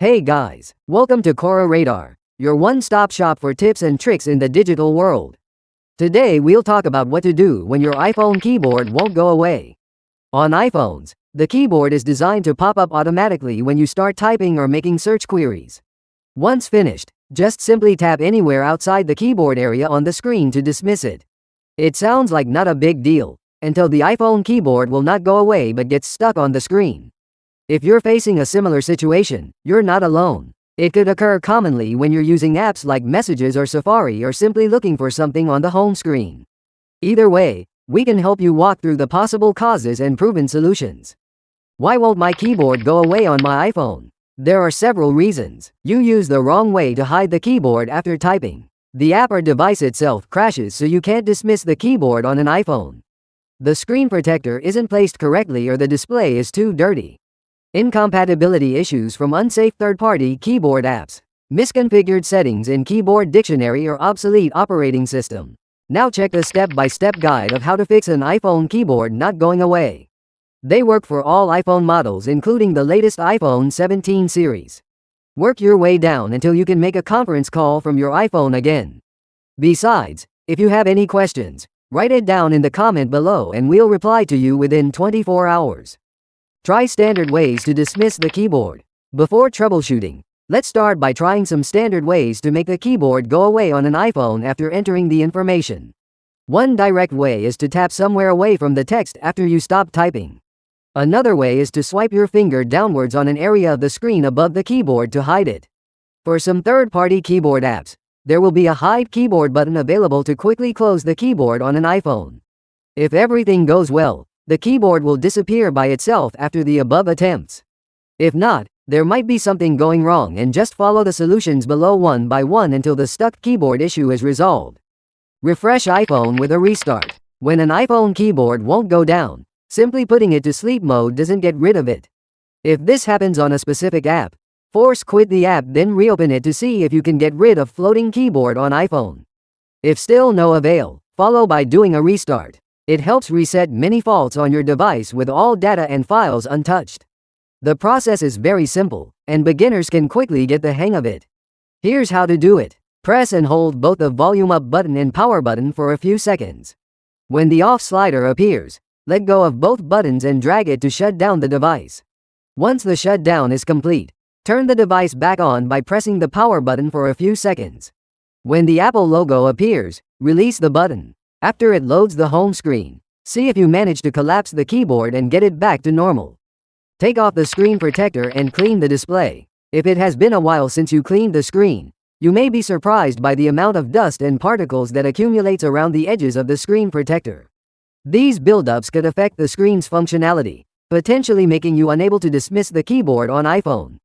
Hey guys, welcome to Cora Radar, your one-stop shop for tips and tricks in the digital world. Today we'll talk about what to do when your iPhone keyboard won't go away. On iPhones, the keyboard is designed to pop up automatically when you start typing or making search queries. Once finished, just simply tap anywhere outside the keyboard area on the screen to dismiss it. It sounds like not a big deal, until the iPhone keyboard will not go away but gets stuck on the screen. If you're facing a similar situation, you're not alone. It could occur commonly when you're using apps like Messages or Safari or simply looking for something on the home screen. Either way, we can help you walk through the possible causes and proven solutions. Why won't my keyboard go away on my iPhone? There are several reasons. You use the wrong way to hide the keyboard after typing. The app or device itself crashes so you can't dismiss the keyboard on an iPhone. The screen protector isn't placed correctly or the display is too dirty. Incompatibility issues from unsafe third-party keyboard apps. Misconfigured settings in keyboard dictionary or obsolete operating system. Now check the step-by-step guide of how to fix an iPhone keyboard not going away. They work for all iPhone models including the latest iPhone 17 series. Work your way down until you can make a conference call from your iPhone again. Besides, if you have any questions, write it down in the comment below and we'll reply to you within 24 hours. Try standard ways to dismiss the keyboard. Before troubleshooting, let's start by trying some standard ways to make the keyboard go away on an iPhone after entering the information. One direct way is to tap somewhere away from the text after you stop typing. Another way is to swipe your finger downwards on an area of the screen above the keyboard to hide it. For some third-party keyboard apps, there will be a hide keyboard button available to quickly close the keyboard on an iPhone. If everything goes well, the keyboard will disappear by itself after the above attempts. If not, there might be something going wrong and just follow the solutions below one by one until the stuck keyboard issue is resolved. Refresh iPhone with a restart. When an iPhone keyboard won't go down, simply putting it to sleep mode doesn't get rid of it. If this happens on a specific app, force quit the app then reopen it to see if you can get rid of floating keyboard on iPhone. If still no avail, follow by doing a restart. It helps reset many faults on your device with all data and files untouched. The process is very simple, and beginners can quickly get the hang of it. Here's how to do it. Press and hold both the volume up button and power button for a few seconds. When the off slider appears, let go of both buttons and drag it to shut down the device. Once the shutdown is complete, turn the device back on by pressing the power button for a few seconds. When the Apple logo appears, release the button. After it loads the home screen, see if you manage to collapse the keyboard and get it back to normal. Take off the screen protector and clean the display. If it has been a while since you cleaned the screen, you may be surprised by the amount of dust and particles that accumulates around the edges of the screen protector. These buildups could affect the screen's functionality, potentially making you unable to dismiss the keyboard on iPhone.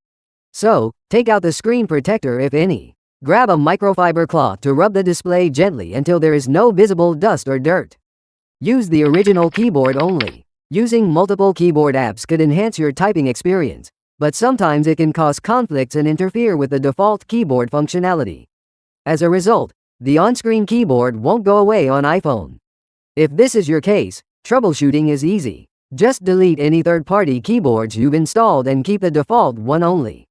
So, take out the screen protector if any. Grab a microfiber cloth to rub the display gently until there is no visible dust or dirt. Use the original keyboard only. Using multiple keyboard apps could enhance your typing experience, but sometimes it can cause conflicts and interfere with the default keyboard functionality. As a result, the on-screen keyboard won't go away on iPhone. If this is your case, troubleshooting is easy. Just delete any third-party keyboards you've installed and keep the default one only.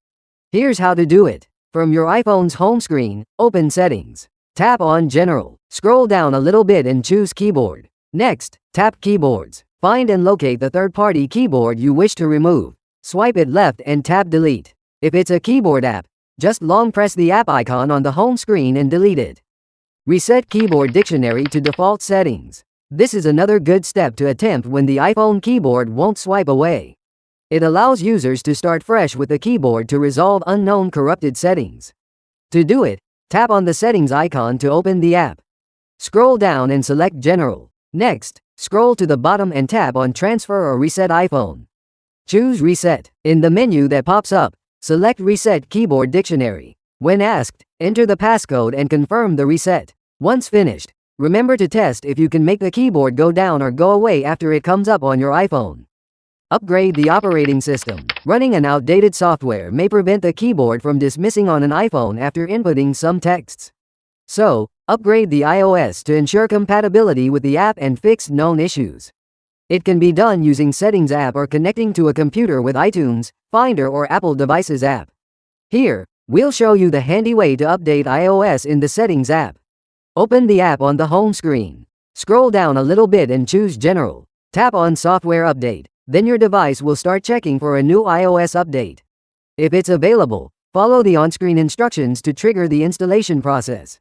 Here's how to do it. From your iPhone's home screen, open Settings. Tap on General. Scroll down a little bit and choose Keyboard. Next, tap Keyboards. Find and locate the third-party keyboard you wish to remove. Swipe it left and tap Delete. If it's a keyboard app, just long press the app icon on the home screen and delete it. Reset Keyboard Dictionary to default settings. This is another good step to attempt when the iPhone keyboard won't swipe away. It allows users to start fresh with the keyboard to resolve unknown corrupted settings. To do it, tap on the settings icon to open the app. Scroll down and select General. Next, scroll to the bottom and tap on Transfer or Reset iPhone. Choose Reset. In the menu that pops up, select Reset Keyboard Dictionary. When asked, enter the passcode and confirm the reset. Once finished, remember to test if you can make the keyboard go down or go away after it comes up on your iPhone. Upgrade the operating system. Running an outdated software may prevent the keyboard from dismissing on an iPhone after inputting some texts. So, upgrade the iOS to ensure compatibility with the app and fix known issues. It can be done using Settings app or connecting to a computer with iTunes, Finder or Apple Devices app. Here, we'll show you the handy way to update iOS in the Settings app. Open the app on the home screen. Scroll down a little bit and choose General. Tap on Software Update. Then your device will start checking for a new iOS update. If it's available, follow the on-screen instructions to trigger the installation process.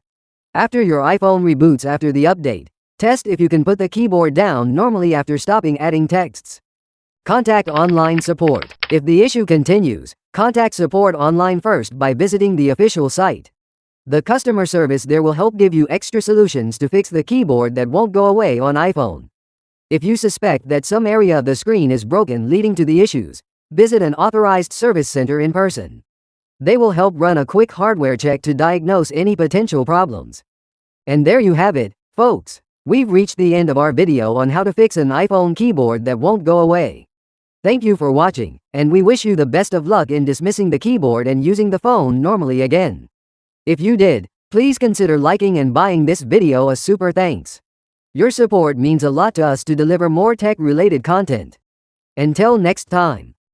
After your iPhone reboots after the update, test if you can put the keyboard down normally after stopping adding texts. Contact online support. If the issue continues, contact support online first by visiting the official site. The customer service there will help give you extra solutions to fix the keyboard that won't go away on iPhone. If you suspect that some area of the screen is broken leading to the issues, visit an authorized service center in person. They will help run a quick hardware check to diagnose any potential problems. And there you have it, folks. We've reached the end of our video on how to fix an iPhone keyboard that won't go away. Thank you for watching, and we wish you the best of luck in dismissing the keyboard and using the phone normally again. If you did, please consider liking and buying this video a super thanks. Your support means a lot to us to deliver more tech-related content. Until next time.